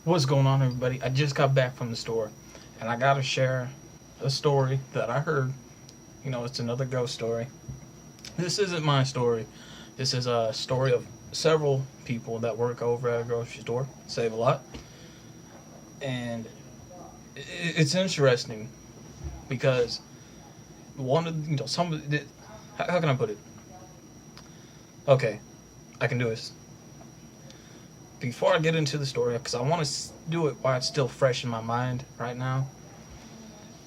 What's going on, everybody? I just got back from the store, and I gotta share a story that I heard. It's another ghost story. This isn't my story. This is a story of several people that work over at a grocery store, save a lot, and it's interesting because one of some of the, how can I put it? Okay, I can do this. Before I get into the story, because I want to do it while it's still fresh in my mind right now.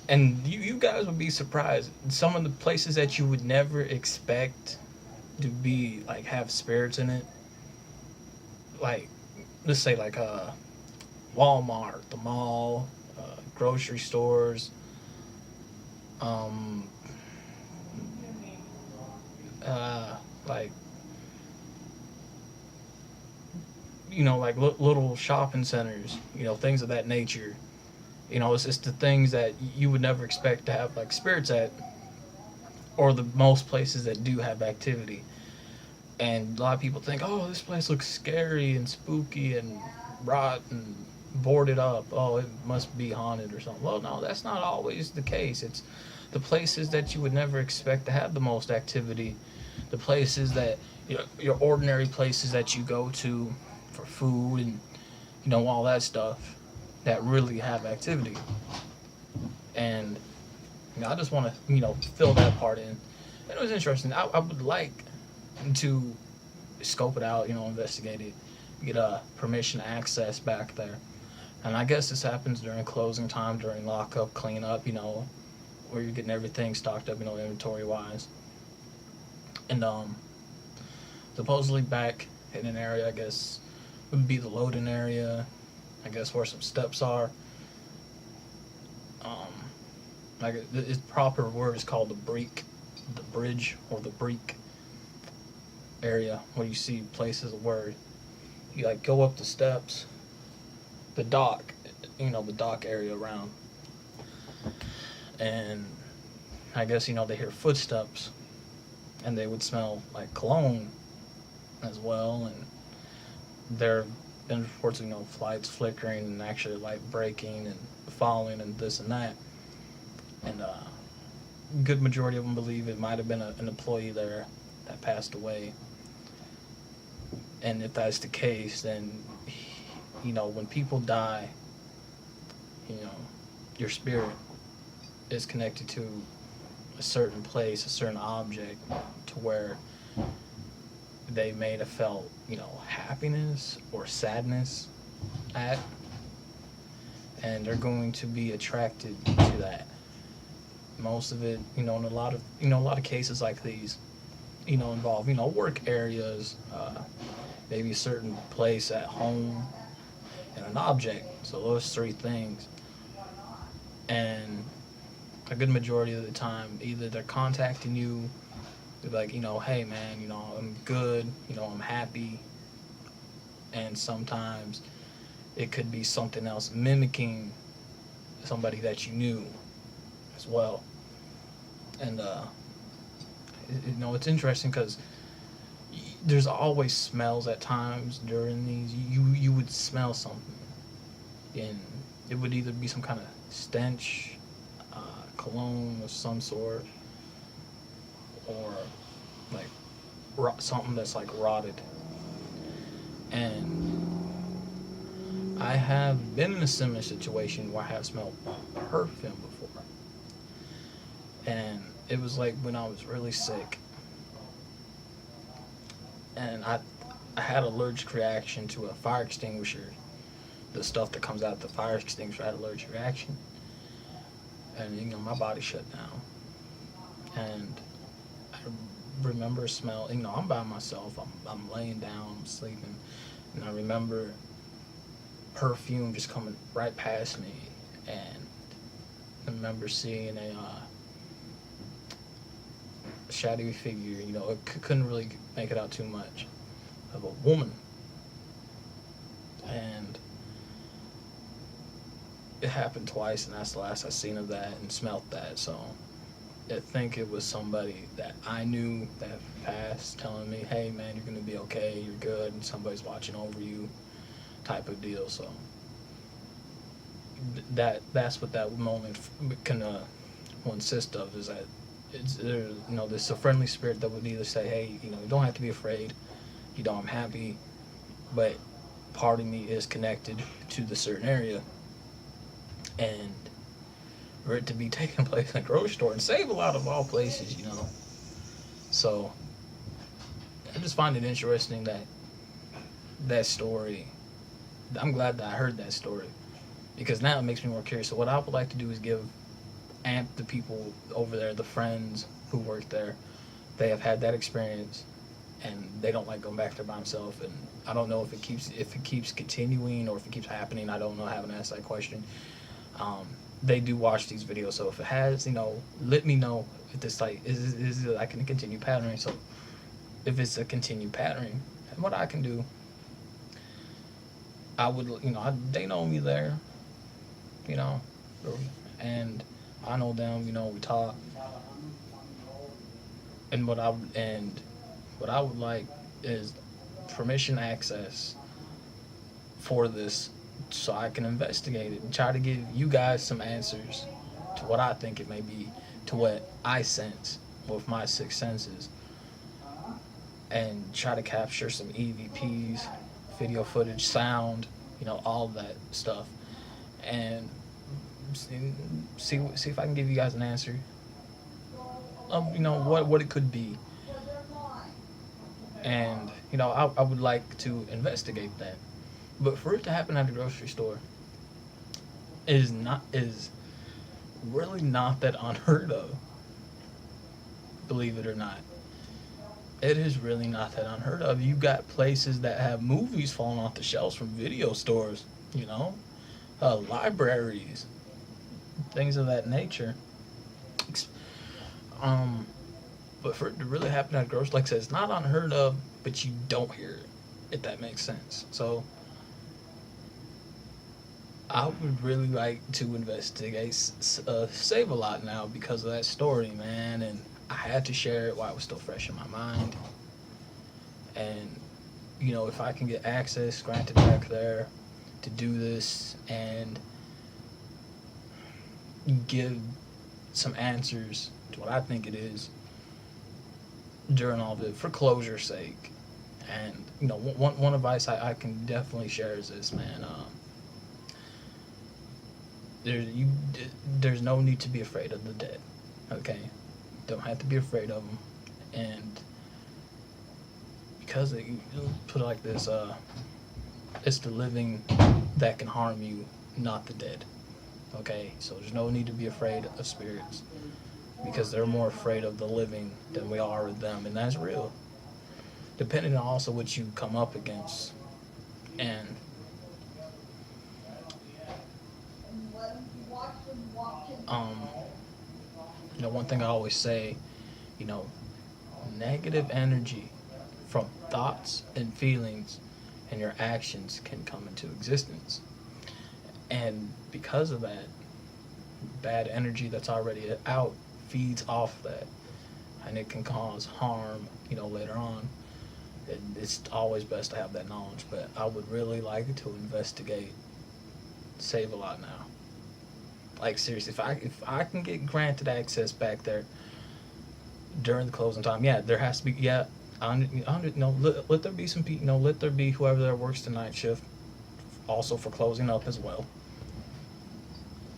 And you guys would be surprised. Some of the places that you would never expect to be like have spirits in it, like let's say like Walmart, the mall, grocery stores, um, like like little shopping centers, things of that nature. It's just the things that you would never expect to have like spirits at, or the most places that do have activity. And a lot of people think, oh, this place looks scary and spooky and rotten, boarded up. Oh, it must be haunted or something. Well, no, that's not always the case. It's the places that you would never expect to have the most activity, the places that your ordinary places that you go to for food and all that stuff that really have activity. And I just want to fill that part in. And it was interesting. I would like to scope it out, investigate it, get a permission to access back there. And I guess this happens during closing time, during lockup, cleanup, where you're getting everything stocked up, inventory wise. And supposedly back in an area, I guess would be the loading area, I guess where some steps are. Like its proper word is called the bridge or the break area, where you see places where you like go up the steps, the dock, the dock area around, and I guess they hear footsteps, and they would smell like cologne as well, and there have been reports of flights flickering and actually light breaking and falling and this and that, and good majority of them believe it might have been an employee there that passed away. And if that's the case, then when people die, you know your spirit is connected to a certain place, a certain object, to where they may have felt happiness or sadness at, and they're going to be attracted to that. Most of it, in a lot of cases like these, involve work areas, maybe a certain place at home, and an object. So those three things. And a good majority of the time, either they're contacting you, they're like, hey man, I'm good, I'm happy. And sometimes it could be something else mimicking somebody that you knew as well. And it's interesting because there's always smells at times during these. You would smell something, and it would either be some kind of stench, cologne of some sort, or like something that's like rotted. And I have been in a similar situation where I have smelled perfume before, and it was like when I was really sick, and I had an allergic reaction to a fire extinguisher. The stuff that comes out of the fire extinguisher, I had an allergic reaction, and my body shut down. And I remember smell. I'm by myself. I'm laying down. I'm sleeping, and I remember perfume just coming right past me, and I remember seeing a shadowy figure. It couldn't really make it out too much, of a woman, and it happened twice, and that's the last I seen of that and smelt that. So I think it was somebody that I knew that passed, telling me, "Hey man, you're gonna be okay. You're good," and somebody's watching over you, type of deal. So that's what that moment can consist of, is that it's there, there's a friendly spirit that would either say, hey, you don't have to be afraid, I'm happy, but part of me is connected to the certain area, and for it to be taking place in a grocery store and Save a Lot of all places. So I just find it interesting that that story. I'm glad that I heard that story, because now it makes me more curious. So what I would like to do is give amp the people over there, the friends who work there. They have had that experience, and they don't like going back there by themselves. And I don't know if it keeps continuing or if it keeps happening. I don't know. I haven't asked that question. Um, they do watch these videos, so if it has, let me know if this like is it like a continued pattern. So if it's a continued pattern, and what I can do, I would, they know me there, you know, and I know them. We talk, and what I would like is permission access for this, so I can investigate it and try to give you guys some answers to what I think it may be, to what I sense with my six senses, and try to capture some EVPs, video footage, sound, all of that stuff, and see if I can give you guys an answer of what it could be. And I would like to investigate that. But for it to happen at a grocery store is really not that unheard of. Believe it or not, it is really not that unheard of. You got places that have movies falling off the shelves from video stores, libraries, things of that nature. Um, but for it to really happen at a grocery, like I said, it's not unheard of, but you don't hear it, if that makes sense. So I would really like to investigate Save a Lot now because of that story, man, and I had to share it while it was still fresh in my mind. And if I can get access granted back there to do this and give some answers to what I think it is during all of it, for closure's sake. And one advice I can definitely share is this, man. There's no need to be afraid of the dead. Okay, don't have to be afraid of them, and because you put it like this, it's the living that can harm you, not the dead. Okay, so there's no need to be afraid of spirits, because they're more afraid of the living than we are of them, and that's real. Depending on also what you come up against, and um, one thing I always say, you know, negative energy from thoughts and feelings and your actions can come into existence. And because of that, bad energy that's already out feeds off that, and it can cause harm, later on. It's always best to have that knowledge, but I would really like to investigate Save a Lot now. Like, seriously, if I can get granted access back there during the closing time, yeah, there has to be, yeah, let there be some people, let there be whoever there works the night shift also for closing up as well.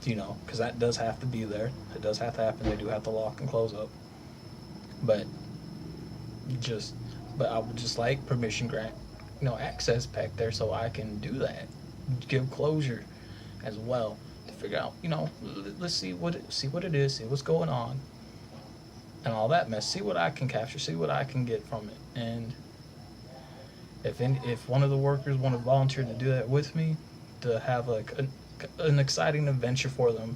Because that does have to be there. It does have to happen. They do have to lock and close up. But I would just like permission grant, access back there so I can do that. Give closure as well to figure out, let's see what it is, see what's going on, and all that mess. See what I can capture, see what I can get from it, and if one of the workers want to volunteer to do that with me, to have like an exciting adventure for them,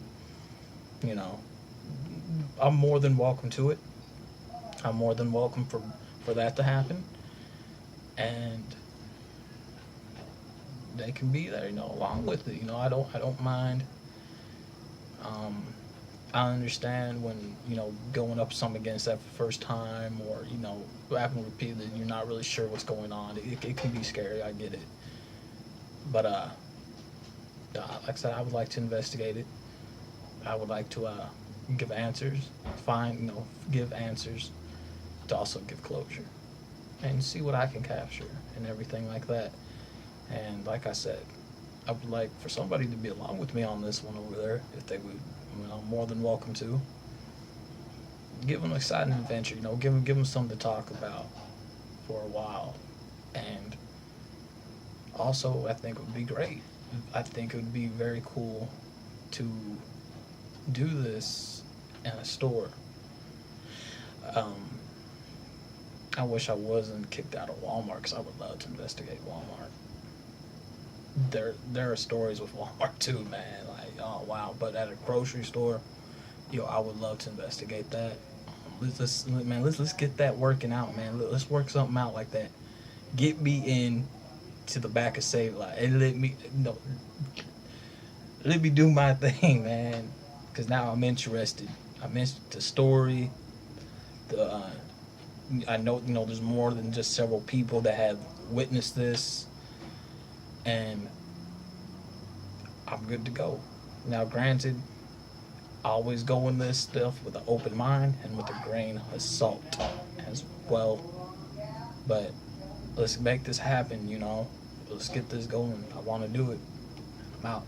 I'm more than welcome to it. I'm more than welcome for that to happen, and they can be there, along with it. I don't mind. I understand when going up some against that for the first time, or having repeatedly, you're not really sure what's going on. It can be scary. I get it, but like I said, I would like to investigate it. I would like to give answers, give answers, to also give closure, and see what I can capture and everything like that. And like I said, I would like for somebody to be along with me on this one over there, if they would. More than welcome to. Give them an exciting adventure. Give them something to talk about for a while, and also I think it would be great. I think it would be very cool to do this in a store. Um, I wish I wasn't kicked out of Walmart because I would love to investigate Walmart. There are stories with Walmart too, man. Like, oh wow, but at a grocery store, I would love to investigate that. Let's get that working out, man. Let's work something out like that. Get me in to the back of Save Life and let me do my thing, man. Because now I'm interested. I'm interested the story. The I know there's more than just several people that have witnessed this, and I'm good to go. Now, granted, I always go in this stuff with an open mind and with a grain of salt as well. But let's make this happen. Let's get this going. I want to do it. I'm out.